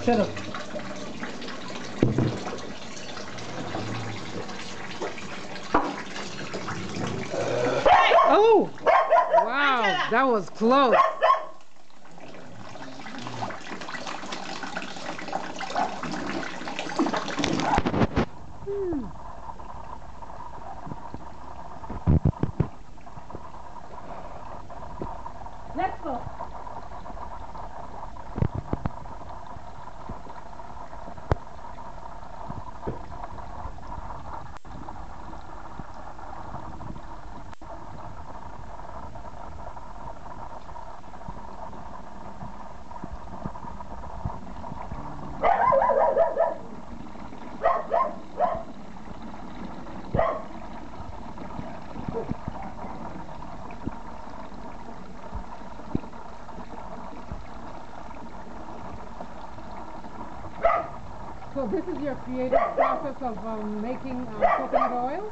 Shut up. Oh! Wow, that was close. Let's go. So this is your creative process of making coconut oil?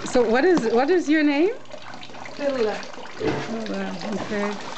So what is your name? Phila. Okay.